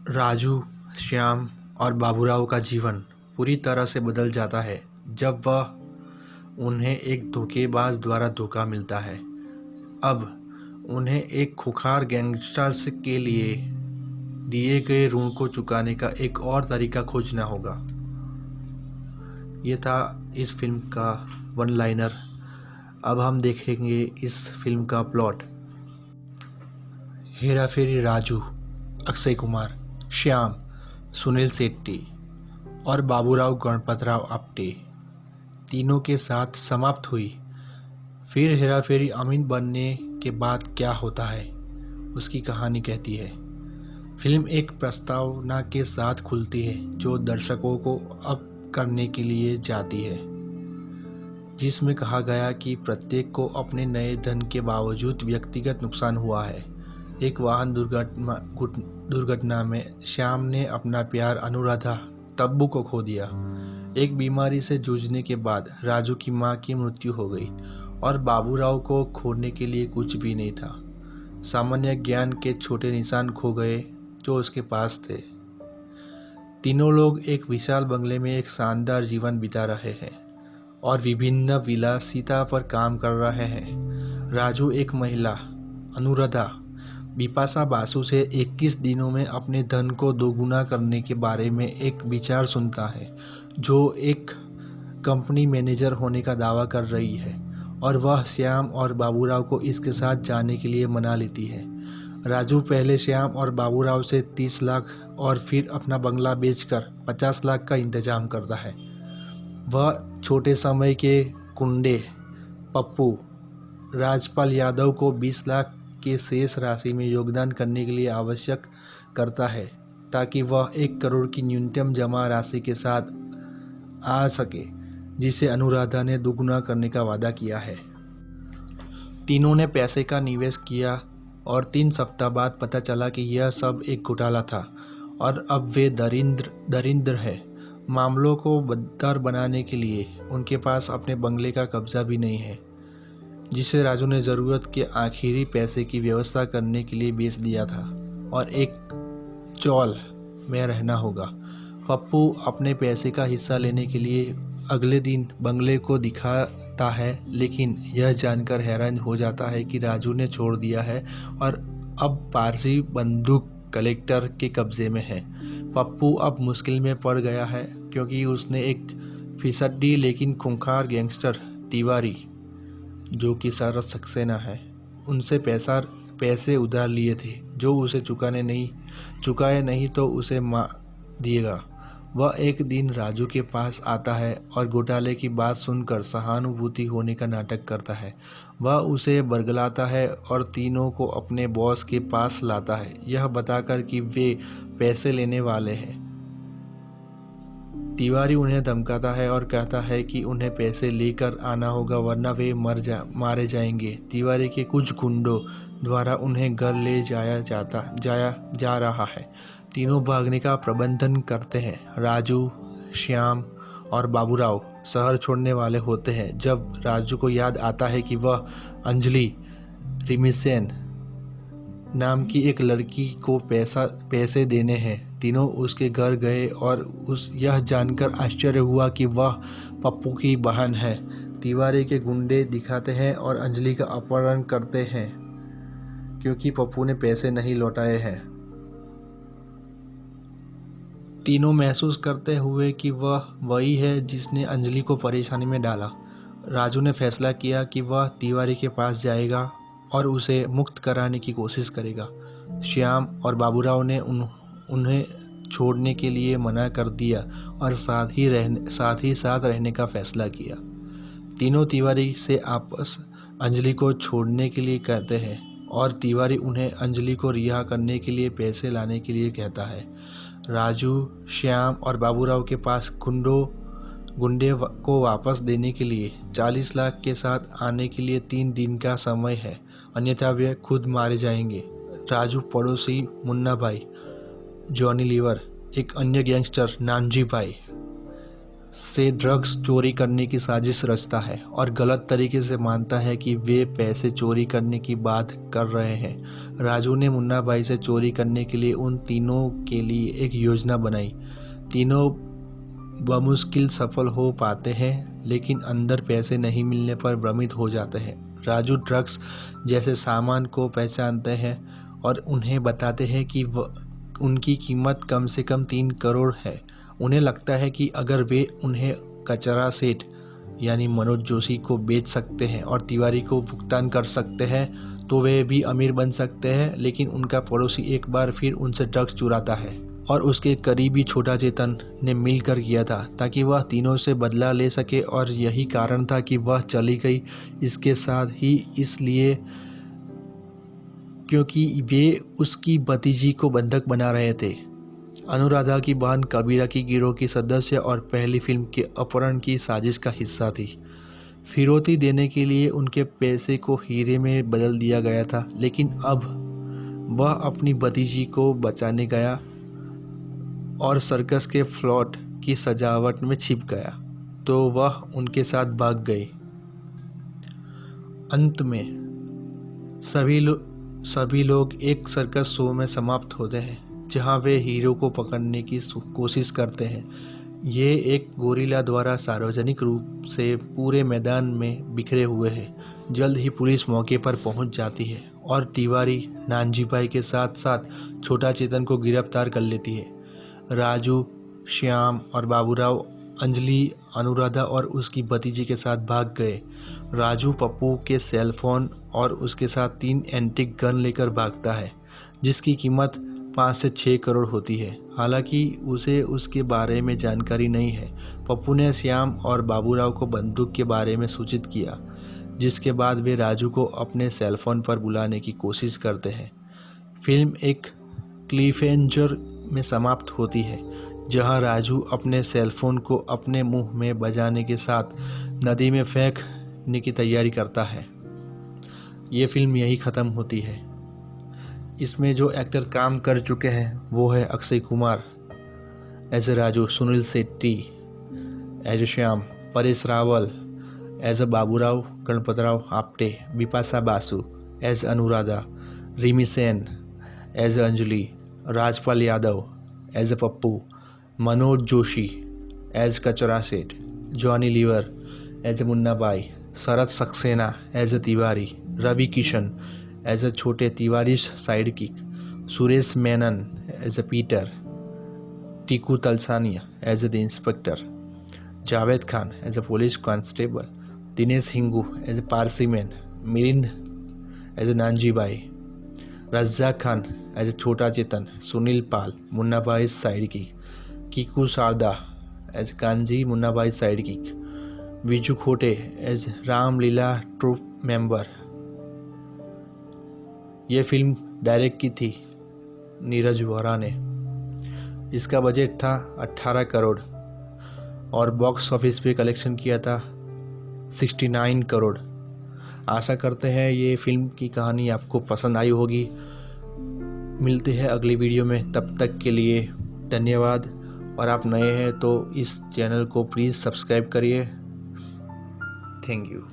राजू, श्याम और बाबूराव का जीवन पूरी तरह से बदल जाता है जब उन्हें एक धोखेबाज द्वारा धोखा मिलता है। अब उन्हें एक खूंखार गैंगस्टर्स के लिए दिए गए ऋण को चुकाने का एक और तरीका खोजना होगा। ये था इस फिल्म का वन लाइनर। अब हम देखेंगे इस फिल्म का प्लॉट। हेरा फेरी राजू, अक्षय कुमार, श्याम, सुनील शेट्टी और बाबूराव गणपतराव आप्टे तीनों के साथ समाप्त हुई। फिर हेरा फेरी अमीन बनने के बाद क्या होता है, उसकी कहानी कहती है। फिल्म एक प्रस्तावना के साथ खुलती है जो दर्शकों को अब करने के लिए जाती है, जिसमें कहा गया कि प्रत्येक को अपने नए धन के बावजूद व्यक्तिगत नुकसान हुआ है। एक वाहन दुर्घटना में श्याम ने अपना प्यार अनुराधा तब्बू को खो दिया। एक बीमारी से जूझने के बाद राजू की मां की मृत्यु हो गई और बाबूराव को खोने के लिए कुछ भी नहीं था। सामान्य ज्ञान के छोटे निशान खो गए जो उसके पास थे। तीनों लोग एक विशाल बंगले में एक शानदार जीवन बिता रहे हैं और विभिन्न विलासिता पर काम कर रहे हैं। राजू एक महिला, अनुराधा बिपाशा बासु से 21 दिनों में अपने धन को दोगुना करने के बारे में एक विचार सुनता है, जो एक कंपनी मैनेजर होने का दावा कर रही है, और वह श्याम और बाबूराव को इसके साथ जाने के लिए मना लेती है। राजू पहले श्याम और बाबूराव से 30 लाख और फिर अपना बंगला बेचकर 50 लाख का इंतजाम करता है। वह छोटे समय के गुंडे पप्पू राजपाल यादव को 20 लाख के शेष राशि में योगदान करने के लिए आवश्यक करता है, ताकि वह 1 करोड़ की न्यूनतम जमा राशि के साथ आ सके, जिसे अनुराधा ने दोगुना करने का वादा किया है। तीनों ने पैसे का निवेश किया और 3 सप्ताह बाद पता चला कि यह सब एक घोटाला था और अब वे दरिंद्र है। मामलों को बदतर बनाने के लिए उनके पास अपने बंगले का कब्जा भी नहीं है, जिसे राजू ने ज़रूरत के आखिरी पैसे की व्यवस्था करने के लिए बेच दिया था और एक चौल में रहना होगा। पप्पू अपने पैसे का हिस्सा लेने के लिए अगले दिन बंगले को दिखाता है, लेकिन यह जानकर हैरान हो जाता है कि राजू ने छोड़ दिया है और अब पारसी बंदूक कलेक्टर के कब्जे में है। पप्पू अब मुश्किल में पड़ गया है क्योंकि उसने एक फिसड्डी लेकिन खूंखार गैंगस्टर तिवारी, जो कि शरद सक्सेना है, उनसे पैसे उधार लिए थे जो उसे चुकाए नहीं तो उसे मार दिएगा। वह एक दिन राजू के पास आता है और घोटाले की बात सुनकर सहानुभूति होने का नाटक करता है। वह उसे बरगलाता है और तीनों को अपने बॉस के पास लाता है, यह बताकर कि वे पैसे लेने वाले हैं। तिवारी उन्हें धमकाता है और कहता है कि उन्हें पैसे लेकर आना होगा वरना वे मारे जाएंगे। तिवारी के कुछ गुंडों द्वारा उन्हें घर ले जा रहा है। तीनों भागने का प्रबंधन करते हैं। राजू, श्याम और बाबूराव शहर छोड़ने वाले होते हैं जब राजू को याद आता है कि वह अंजलि रिमिसेन नाम की एक लड़की को पैसे देने हैं। तीनों उसके घर गए और यह जानकर आश्चर्य हुआ कि वह पप्पू की बहन है। तिवारी के गुंडे दिखाते हैं और अंजलि का अपहरण करते हैं क्योंकि पप्पू ने पैसे नहीं लौटाए हैं। तीनों महसूस करते हुए कि वह वही है जिसने अंजलि को परेशानी में डाला। राजू ने फैसला किया कि वह तिवारी के पास जाएगा और उसे मुक्त कराने की कोशिश करेगा। श्याम और बाबूराव ने उन्हें छोड़ने के लिए मना कर दिया और साथ ही साथ रहने का फैसला किया। तीनों तिवारी से आपस अंजलि को छोड़ने के लिए कहते हैं और तिवारी उन्हें अंजलि को रिहा करने के लिए पैसे लाने के लिए कहता है। राजू, श्याम और बाबूराव के पास गुंडे को वापस देने के लिए 40 लाख के साथ आने के लिए 3 दिन का समय है, अन्यथा वे खुद मारे जाएंगे। राजू पड़ोसी मुन्ना भाई, जॉनी लीवर, एक अन्य गैंगस्टर नानजी भाई, से ड्रग्स चोरी करने की साजिश रचता है और गलत तरीके से मानता है कि वे पैसे चोरी करने की बात कर रहे हैं। राजू ने मुन्ना भाई से चोरी करने के लिए उन तीनों के लिए एक योजना बनाई। तीनों बमुश्किल सफल हो पाते हैं, लेकिन अंदर पैसे नहीं मिलने पर भ्रमित हो जाते हैं। राजू ड्रग्स जैसे सामान को पहचानते हैं और उन्हें बताते हैं कि उनकी कीमत कम से कम 3 करोड़ है। उन्हें लगता है कि अगर वे उन्हें कचरा सेठ यानी मनोज जोशी को बेच सकते हैं और तिवारी को भुगतान कर सकते हैं तो वे भी अमीर बन सकते हैं। लेकिन उनका पड़ोसी एक बार फिर उनसे ड्रग्स चुराता है और उसके करीबी छोटा चेतन ने मिलकर किया था ताकि वह तीनों से बदला ले सके, और यही कारण था कि वह चली गई इसके साथ ही इसलिए क्योंकि वे उसकी भतीजी को बंधक बना रहे थे। अनुराधा की बहन कबीरा की गिरोह की सदस्य और पहली फिल्म के अपहरण की साजिश का हिस्सा थी। फिरौती देने के लिए उनके पैसे को हीरे में बदल दिया गया था, लेकिन अब वह अपनी भतीजी को बचाने गया और सर्कस के फ्लोट की सजावट में छिप गया तो वह उनके साथ भाग गई। अंत में सभी लोग एक सर्कस शो में समाप्त होते हैं जहां वे हीरो को पकड़ने की कोशिश करते हैं। ये एक गोरिल्ला द्वारा सार्वजनिक रूप से पूरे मैदान में बिखरे हुए है। जल्द ही पुलिस मौके पर पहुंच जाती है और तिवारी नानजी भाई के साथ साथ छोटा चेतन को गिरफ्तार कर लेती है। राजू, श्याम और बाबूराव अंजलि, अनुराधा और उसकी भतीजी के साथ भाग गए। राजू पप्पू के सेल फोन और उसके साथ 3 एंटीक गन लेकर भागता है जिसकी कीमत 5 से 6 करोड़ होती है। हालांकि उसे उसके बारे में जानकारी नहीं है। पप्पू ने श्याम और बाबूराव को बंदूक के बारे में सूचित किया, जिसके बाद वे राजू को अपने सेल फोन पर बुलाने की कोशिश करते हैं। फिल्म एक क्लिफहैंगर में समाप्त होती है जहां राजू अपने सेल फोन को अपने मुंह में बजाने के साथ नदी में फेंकने की तैयारी करता है। ये फिल्म यही ख़त्म होती है। इसमें जो एक्टर काम कर चुके हैं वो है Akshay Kumar as a Raju, Sunil Shetty as a Shyam, Paresh Rawal as a Baburao Ganpatrao Apte, Bipasha Basu as Anuradha, Rimi Sen as a Anjali, Rajpal Yadav as a Pappu, Manoj Joshi as Kachra Seth, Johnny Lever as a Munna Bhai, Sharad Saxena as a Tiwari, Ravi Kishan as a Chhote Tiwari sidekick, Suresh Menon as a Peter, Tiku Talsania as a the inspector, Javed Khan as a police constable, Dinesh Hingoo as a Parsi man, Milind as a Nanji bhai, Razzak Khan as ए छोटा चेतन, Sunil Pal Munna Bhai sidekick, Kiku Sharda as Kanji Munna Bhai sidekick, Viju Khote as Ramlila troupe member. ये film direct की थी नीरज वोरा ने। इसका budget था 18 करोड़ और box office पे collection किया था 69 करोड़। आशा करते हैं ये फिल्म की कहानी आपको पसंद आई होगी। मिलते हैं अगली वीडियो में, तब तक के लिए धन्यवाद। और आप नए हैं तो इस चैनल को प्लीज़ सब्सक्राइब करिए। Thank you.